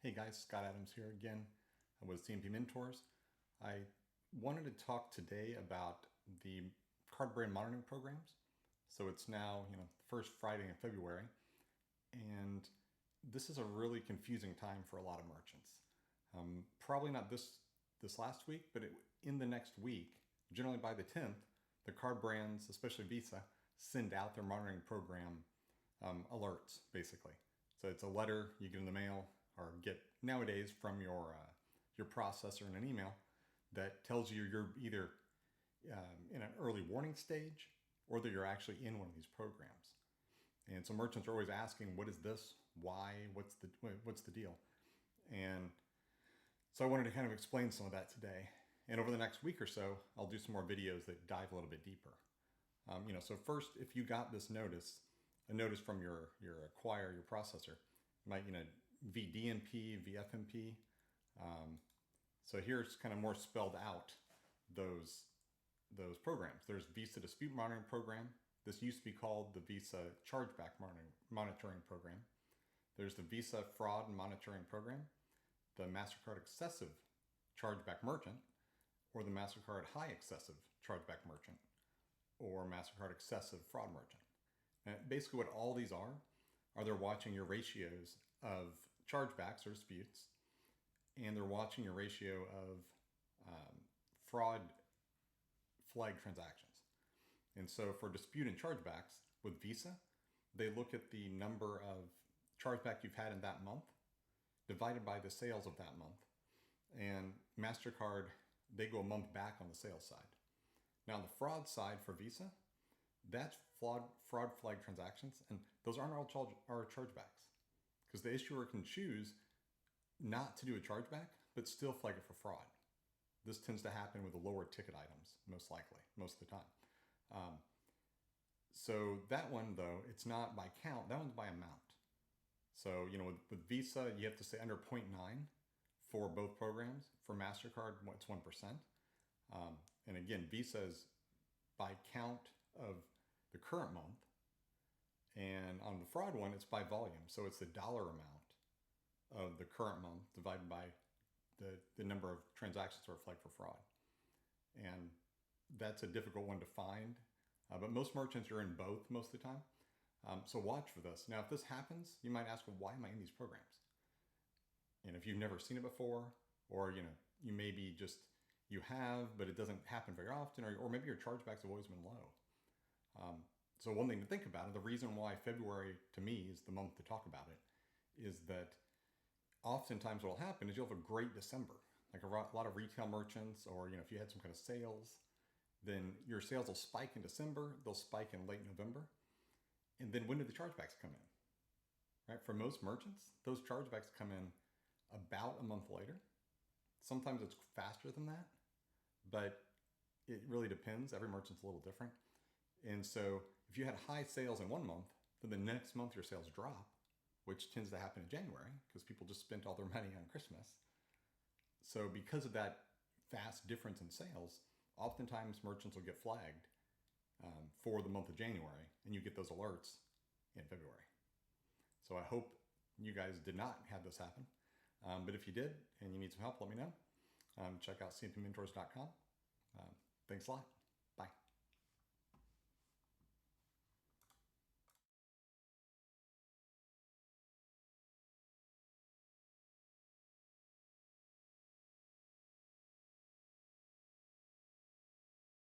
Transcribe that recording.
Hey guys, Scott Adams here again with CMP Mentors. I wanted to talk today about the card brand monitoring programs. So it's now, the first Friday in February, and this is a really confusing time for a lot of merchants. Probably not this last week, but in the next week, generally by the 10th, the card brands, especially Visa, send out their monitoring program alerts, basically. So it's a letter you get in the mail or get nowadays from your processor in an email that tells you you're either in an early warning stage or that you're actually in one of these programs. And so merchants are always asking, what is this? Why? What's the deal? And so I wanted to kind of explain some of that today. And over the next week or so, I'll do some more videos that dive a little bit deeper. So first, if you got this notice, a notice from your acquirer, your processor, you might, VDMP, VFMP. So here's kind of more spelled out those programs. There's Visa Dispute Monitoring Program. This used to be called the Visa Chargeback Monitoring Program. There's the Visa Fraud Monitoring Program, the MasterCard Excessive Chargeback Merchant, or the MasterCard High Excessive Chargeback Merchant, or MasterCard Excessive Fraud Merchant. And basically what all these are they're watching your ratios of chargebacks or disputes, and they're watching your ratio of fraud flag transactions. And so for dispute and chargebacks with Visa, they look at the number of chargeback you've had in that month divided by the sales of that month. And MasterCard, they go a month back on the sales side. Now on the fraud side for Visa, that's fraud flag transactions, and those aren't all chargebacks, because the issuer can choose not to do a chargeback, but still flag it for fraud. This tends to happen with the lower ticket items, most likely, most of the time. So that one, though, it's not by count, that one's by amount. So, with Visa, you have to say under 0.9 for both programs. For MasterCard, it's 1%. And again, Visa is by count of the current month. And on the fraud one, it's by volume. So it's the dollar amount of the current month divided by the number of transactions that are flagged for fraud. And that's a difficult one to find. But most merchants are in both most of the time. So watch for this. Now, if this happens, you might ask, well, why am I in these programs? And if you've never seen it before, or, you maybe just, you have, but it doesn't happen very often, or maybe your chargebacks have always been low. So one thing to think about, and the reason why February to me is the month to talk about it, is that oftentimes what will happen is you'll have a great December. Like a lot of retail merchants, or if you had some kind of sales, then your sales will spike in December, they'll spike in late November. And then when do the chargebacks come in? Right? For most merchants, those chargebacks come in about a month later. Sometimes it's faster than that, but it really depends. Every merchant's a little different. And so if you had high sales in one month, then the next month your sales drop, which tends to happen in January because people just spent all their money on Christmas. So because of that fast difference in sales, oftentimes merchants will get flagged for the month of January, and you get those alerts in February. So I hope you guys did not have this happen. But if you did and you need some help, let me know. Check out cmpmentors.com. Thanks a lot.